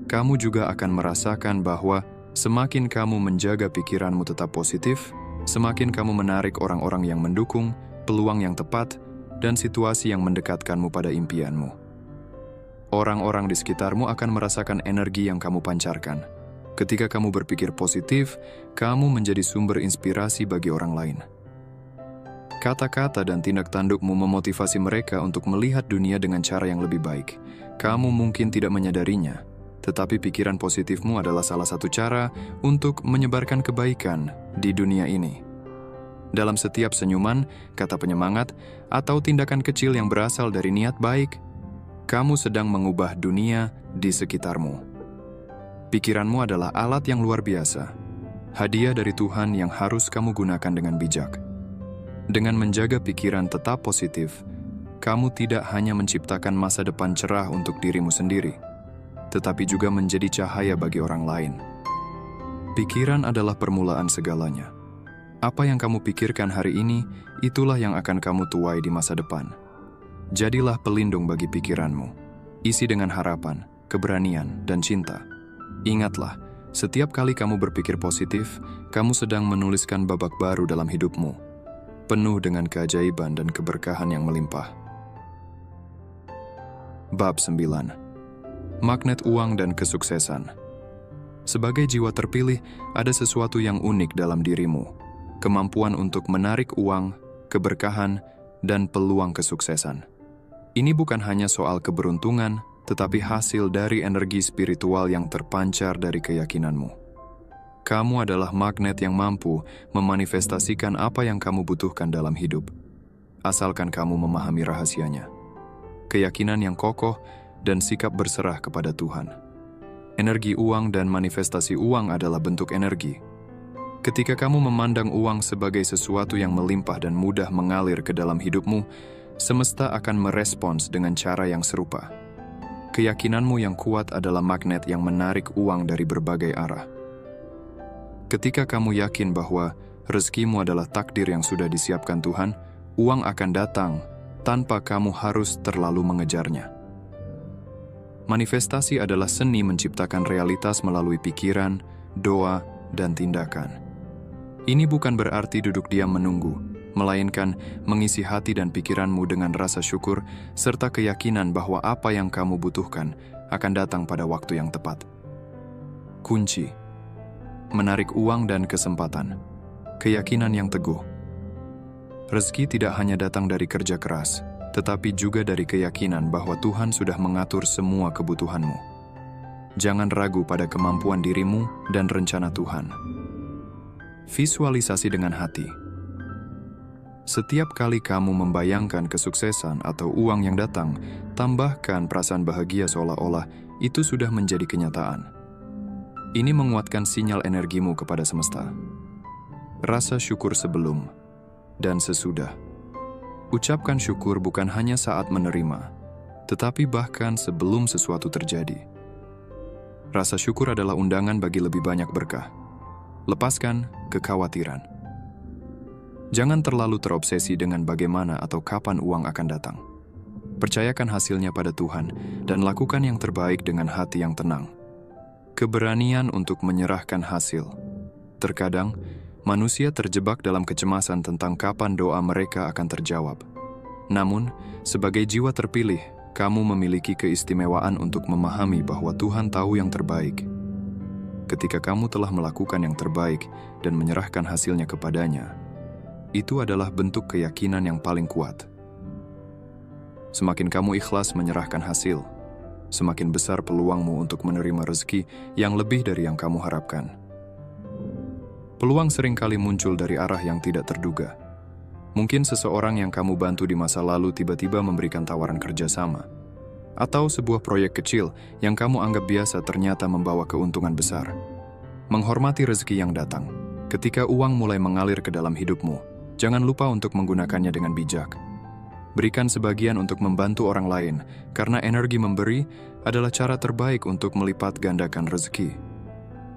Kamu juga akan merasakan bahwa semakin kamu menjaga pikiranmu tetap positif, semakin kamu menarik orang-orang yang mendukung, peluang yang tepat, dan situasi yang mendekatkanmu pada impianmu. Orang-orang di sekitarmu akan merasakan energi yang kamu pancarkan. Ketika kamu berpikir positif, kamu menjadi sumber inspirasi bagi orang lain. Kata-kata dan tindak tandukmu memotivasi mereka untuk melihat dunia dengan cara yang lebih baik. Kamu mungkin tidak menyadarinya, tetapi pikiran positifmu adalah salah satu cara untuk menyebarkan kebaikan di dunia ini. Dalam setiap senyuman, kata penyemangat, atau tindakan kecil yang berasal dari niat baik, kamu sedang mengubah dunia di sekitarmu. Pikiranmu adalah alat yang luar biasa, hadiah dari Tuhan yang harus kamu gunakan dengan bijak. Dengan menjaga pikiran tetap positif, kamu tidak hanya menciptakan masa depan cerah untuk dirimu sendiri, tetapi juga menjadi cahaya bagi orang lain. Pikiran adalah permulaan segalanya. Apa yang kamu pikirkan hari ini, itulah yang akan kamu tuai di masa depan. Jadilah pelindung bagi pikiranmu. Isi dengan harapan, keberanian, dan cinta. Ingatlah, setiap kali kamu berpikir positif, kamu sedang menuliskan babak baru dalam hidupmu, penuh dengan keajaiban dan keberkahan yang melimpah. Bab 9. Magnet uang dan kesuksesan. Sebagai jiwa terpilih, ada sesuatu yang unik dalam dirimu. Kemampuan untuk menarik uang, keberkahan, dan peluang kesuksesan. Ini bukan hanya soal keberuntungan, tetapi hasil dari energi spiritual yang terpancar dari keyakinanmu. Kamu adalah magnet yang mampu memanifestasikan apa yang kamu butuhkan dalam hidup, asalkan kamu memahami rahasianya. Keyakinan yang kokoh dan sikap berserah kepada Tuhan. Energi uang dan manifestasi uang adalah bentuk energi. Ketika kamu memandang uang sebagai sesuatu yang melimpah dan mudah mengalir ke dalam hidupmu, semesta akan merespons dengan cara yang serupa. Keyakinanmu yang kuat adalah magnet yang menarik uang dari berbagai arah. Ketika kamu yakin bahwa rezekimu adalah takdir yang sudah disiapkan Tuhan, uang akan datang tanpa kamu harus terlalu mengejarnya. Manifestasi adalah seni menciptakan realitas melalui pikiran, doa, dan tindakan. Ini bukan berarti duduk diam menunggu, melainkan mengisi hati dan pikiranmu dengan rasa syukur serta keyakinan bahwa apa yang kamu butuhkan akan datang pada waktu yang tepat. Kunci: menarik uang dan kesempatan. Keyakinan yang teguh. Rezeki tidak hanya datang dari kerja keras, tetapi juga dari keyakinan bahwa Tuhan sudah mengatur semua kebutuhanmu. Jangan ragu pada kemampuan dirimu dan rencana Tuhan. Visualisasi dengan hati. Setiap kali kamu membayangkan kesuksesan atau uang yang datang, tambahkan perasaan bahagia seolah-olah itu sudah menjadi kenyataan. Ini menguatkan sinyal energimu kepada semesta. Rasa syukur sebelum dan sesudah. Ucapkan syukur bukan hanya saat menerima, tetapi bahkan sebelum sesuatu terjadi. Rasa syukur adalah undangan bagi lebih banyak berkah. Lepaskan kekhawatiran. Jangan terlalu terobsesi dengan bagaimana atau kapan uang akan datang. Percayakan hasilnya pada Tuhan dan lakukan yang terbaik dengan hati yang tenang. Keberanian untuk menyerahkan hasil. Terkadang, manusia terjebak dalam kecemasan tentang kapan doa mereka akan terjawab. Namun, sebagai jiwa terpilih, kamu memiliki keistimewaan untuk memahami bahwa Tuhan tahu yang terbaik. Ketika kamu telah melakukan yang terbaik dan menyerahkan hasilnya kepadanya, itu adalah bentuk keyakinan yang paling kuat. Semakin kamu ikhlas menyerahkan hasil, semakin besar peluangmu untuk menerima rezeki yang lebih dari yang kamu harapkan. Peluang seringkali muncul dari arah yang tidak terduga. Mungkin seseorang yang kamu bantu di masa lalu tiba-tiba memberikan tawaran kerjasama. Atau sebuah proyek kecil yang kamu anggap biasa ternyata membawa keuntungan besar. Menghormati rezeki yang datang. Ketika uang mulai mengalir ke dalam hidupmu, jangan lupa untuk menggunakannya dengan bijak. Berikan sebagian untuk membantu orang lain, karena energi memberi adalah cara terbaik untuk melipat gandakan rezeki.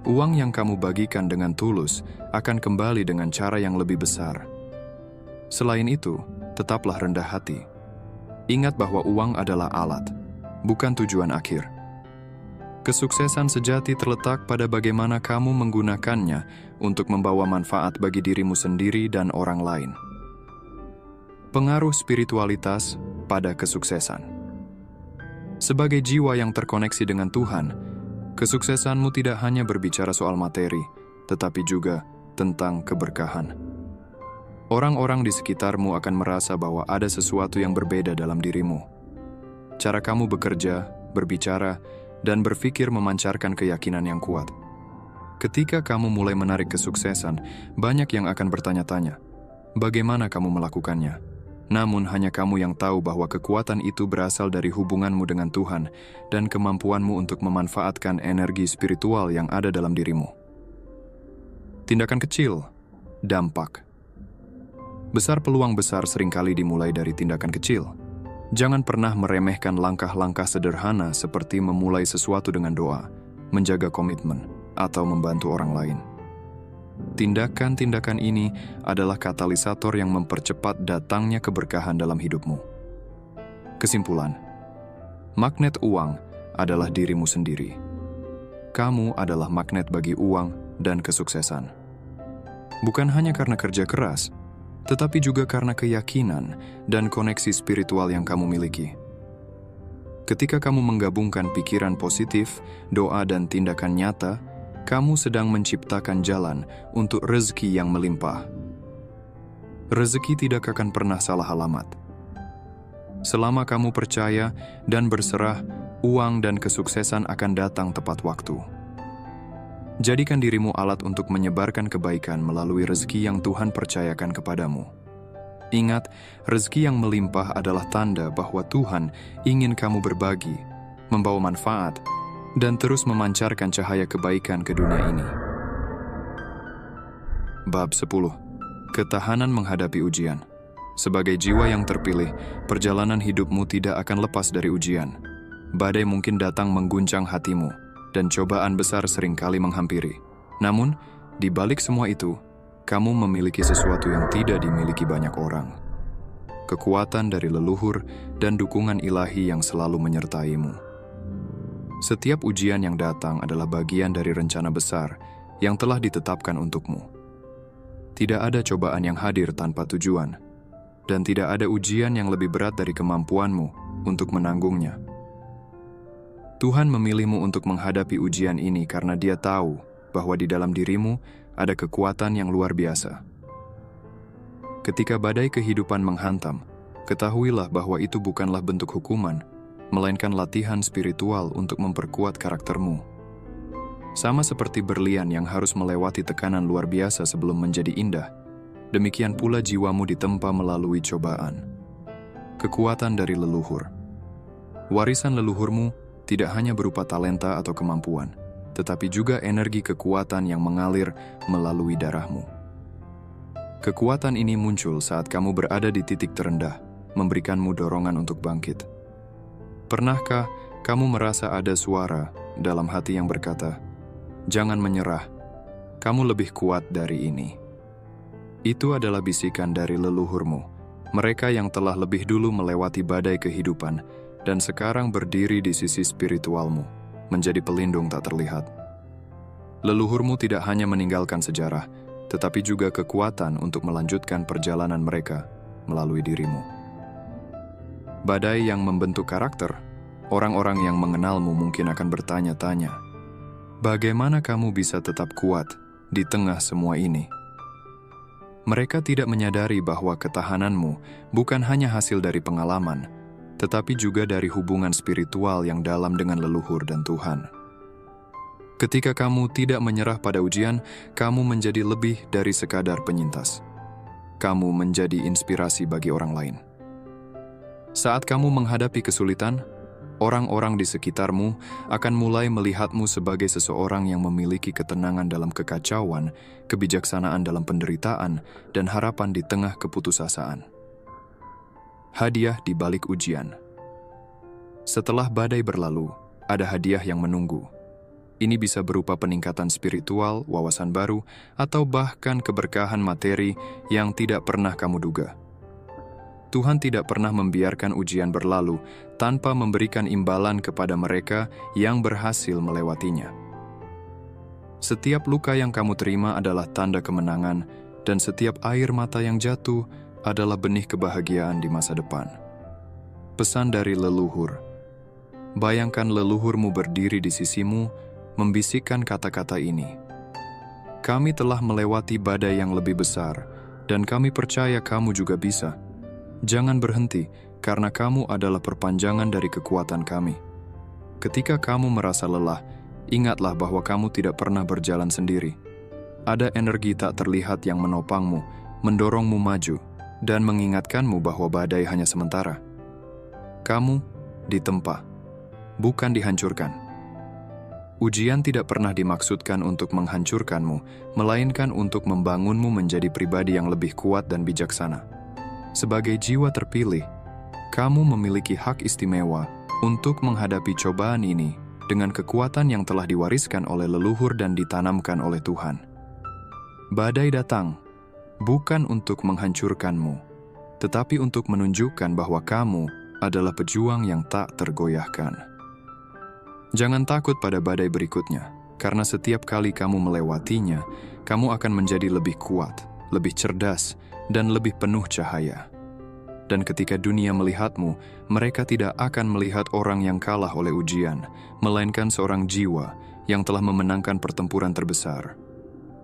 Uang yang kamu bagikan dengan tulus akan kembali dengan cara yang lebih besar. Selain itu, tetaplah rendah hati. Ingat bahwa uang adalah alat, bukan tujuan akhir. Kesuksesan sejati terletak pada bagaimana kamu menggunakannya untuk membawa manfaat bagi dirimu sendiri dan orang lain. Pengaruh spiritualitas pada kesuksesan. Sebagai jiwa yang terkoneksi dengan Tuhan, kesuksesanmu tidak hanya berbicara soal materi, tetapi juga tentang keberkahan. Orang-orang di sekitarmu akan merasa bahwa ada sesuatu yang berbeda dalam dirimu. Cara kamu bekerja, berbicara, dan berpikir memancarkan keyakinan yang kuat. Ketika kamu mulai menarik kesuksesan, banyak yang akan bertanya-tanya, bagaimana kamu melakukannya? Namun hanya kamu yang tahu bahwa kekuatan itu berasal dari hubunganmu dengan Tuhan dan kemampuanmu untuk memanfaatkan energi spiritual yang ada dalam dirimu. Tindakan kecil, dampak. Besar peluang besar seringkali dimulai dari tindakan kecil. Jangan pernah meremehkan langkah-langkah sederhana seperti memulai sesuatu dengan doa, menjaga komitmen, atau membantu orang lain. Tindakan-tindakan ini adalah katalisator yang mempercepat datangnya keberkahan dalam hidupmu. Kesimpulan, magnet uang adalah dirimu sendiri. Kamu adalah magnet bagi uang dan kesuksesan. Bukan hanya karena kerja keras, tetapi juga karena keyakinan dan koneksi spiritual yang kamu miliki. Ketika kamu menggabungkan pikiran positif, doa, dan tindakan nyata, kamu sedang menciptakan jalan untuk rezeki yang melimpah. Rezeki tidak akan pernah salah alamat. Selama kamu percaya dan berserah, uang dan kesuksesan akan datang tepat waktu. Jadikan dirimu alat untuk menyebarkan kebaikan melalui rezeki yang Tuhan percayakan kepadamu. Ingat, rezeki yang melimpah adalah tanda bahwa Tuhan ingin kamu berbagi, membawa manfaat, dan terus memancarkan cahaya kebaikan ke dunia ini. Bab 10. Ketahanan menghadapi ujian. Sebagai jiwa yang terpilih, perjalanan hidupmu tidak akan lepas dari ujian. Badai mungkin datang mengguncang hatimu, dan cobaan besar seringkali menghampiri. Namun, di balik semua itu, kamu memiliki sesuatu yang tidak dimiliki banyak orang. Kekuatan dari leluhur dan dukungan ilahi yang selalu menyertaimu. Setiap ujian yang datang adalah bagian dari rencana besar yang telah ditetapkan untukmu. Tidak ada cobaan yang hadir tanpa tujuan, dan tidak ada ujian yang lebih berat dari kemampuanmu untuk menanggungnya. Tuhan memilihmu untuk menghadapi ujian ini karena Dia tahu bahwa di dalam dirimu ada kekuatan yang luar biasa. Ketika badai kehidupan menghantam, ketahuilah bahwa itu bukanlah bentuk hukuman, melainkan latihan spiritual untuk memperkuat karaktermu. Sama seperti berlian yang harus melewati tekanan luar biasa sebelum menjadi indah, demikian pula jiwamu ditempa melalui cobaan. Kekuatan dari leluhur. Warisan leluhurmu tidak hanya berupa talenta atau kemampuan, tetapi juga energi kekuatan yang mengalir melalui darahmu. Kekuatan ini muncul saat kamu berada di titik terendah, memberikanmu dorongan untuk bangkit. Pernahkah kamu merasa ada suara dalam hati yang berkata, "Jangan menyerah, kamu lebih kuat dari ini"? Itu adalah bisikan dari leluhurmu, mereka yang telah lebih dulu melewati badai kehidupan dan sekarang berdiri di sisi spiritualmu, menjadi pelindung tak terlihat. Leluhurmu tidak hanya meninggalkan sejarah, tetapi juga kekuatan untuk melanjutkan perjalanan mereka melalui dirimu. Badai yang membentuk karakter, orang-orang yang mengenalmu mungkin akan bertanya-tanya, bagaimana kamu bisa tetap kuat di tengah semua ini? Mereka tidak menyadari bahwa ketahananmu bukan hanya hasil dari pengalaman, tetapi juga dari hubungan spiritual yang dalam dengan leluhur dan Tuhan. Ketika kamu tidak menyerah pada ujian, kamu menjadi lebih dari sekadar penyintas. Kamu menjadi inspirasi bagi orang lain. Saat kamu menghadapi kesulitan, orang-orang di sekitarmu akan mulai melihatmu sebagai seseorang yang memiliki ketenangan dalam kekacauan, kebijaksanaan dalam penderitaan, dan harapan di tengah keputusasaan. Hadiah di balik ujian. Setelah badai berlalu, ada hadiah yang menunggu. Ini bisa berupa peningkatan spiritual, wawasan baru, atau bahkan keberkahan materi yang tidak pernah kamu duga. Tuhan tidak pernah membiarkan ujian berlalu tanpa memberikan imbalan kepada mereka yang berhasil melewatinya. Setiap luka yang kamu terima adalah tanda kemenangan, dan setiap air mata yang jatuh adalah benih kebahagiaan di masa depan. Pesan dari leluhur. Bayangkan leluhurmu berdiri di sisimu, membisikkan kata-kata ini. Kami telah melewati badai yang lebih besar, dan kami percaya kamu juga bisa. Jangan berhenti, karena kamu adalah perpanjangan dari kekuatan kami. Ketika kamu merasa lelah, ingatlah bahwa kamu tidak pernah berjalan sendiri. Ada energi tak terlihat yang menopangmu, mendorongmu maju, dan mengingatkanmu bahwa badai hanya sementara. Kamu ditempa, bukan dihancurkan. Ujian tidak pernah dimaksudkan untuk menghancurkanmu, melainkan untuk membangunmu menjadi pribadi yang lebih kuat dan bijaksana. Sebagai jiwa terpilih, kamu memiliki hak istimewa untuk menghadapi cobaan ini dengan kekuatan yang telah diwariskan oleh leluhur dan ditanamkan oleh Tuhan. Badai datang, bukan untuk menghancurkanmu, tetapi untuk menunjukkan bahwa kamu adalah pejuang yang tak tergoyahkan. Jangan takut pada badai berikutnya, karena setiap kali kamu melewatinya, kamu akan menjadi lebih kuat, lebih cerdas, dan lebih penuh cahaya. Dan ketika dunia melihatmu, mereka tidak akan melihat orang yang kalah oleh ujian, melainkan seorang jiwa yang telah memenangkan pertempuran terbesar,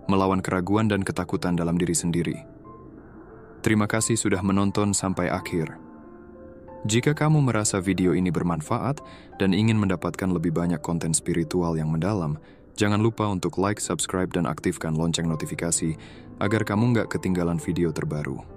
melawan keraguan dan ketakutan dalam diri sendiri. Terima kasih sudah menonton sampai akhir. Jika kamu merasa video ini bermanfaat dan ingin mendapatkan lebih banyak konten spiritual yang mendalam, jangan lupa untuk like, subscribe, dan aktifkan lonceng notifikasi agar kamu nggak ketinggalan video terbaru.